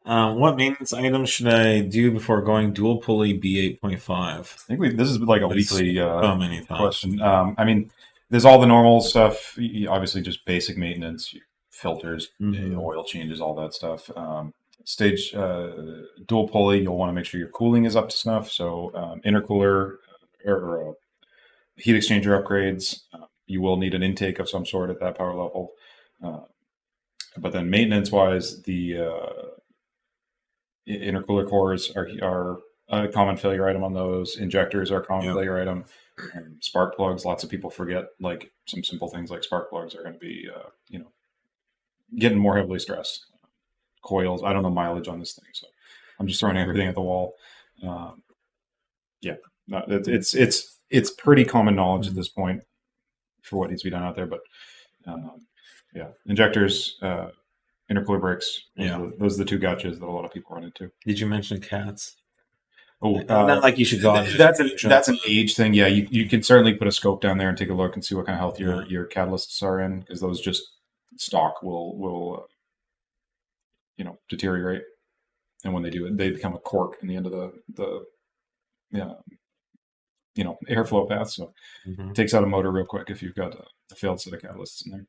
What maintenance items should I do before going dual pulley B8.5? I think this is like a It's weekly so many times. question. I mean, there's all the normal stuff. Obviously, just basic maintenance, filters, Hmm. oil changes, all that stuff. Stage dual pulley, you'll want to make sure your cooling is up to snuff. So intercooler or heat exchanger upgrades. You will need an intake of some sort at that power level. Uh, but then maintenance wise, the intercooler cores are a common failure item on those. Injectors are a common Yep. failure item. Spark plugs, lots of people forget. Like some simple things like spark plugs are going to be, getting more heavily stressed. Coils, I don't know mileage on this thing, so I'm just throwing everything at the wall. Um, yeah, no, it's pretty common knowledge at this point for what needs to be done out there. But yeah, injectors, intercooler brakes, Yeah. those are the two gotchas that a lot of people run into. Did you mention cats? Oh, Not like you should go out and just that's an age thing. Yeah, you can certainly put a scope down there and take a look and see what kind of health Yeah. your catalysts are in, because those just stock will deteriorate, and when they do it, they become a cork in the end of the yeah, airflow path. So Hmm. it takes out a motor real quick if you've got a failed set of catalysts in there.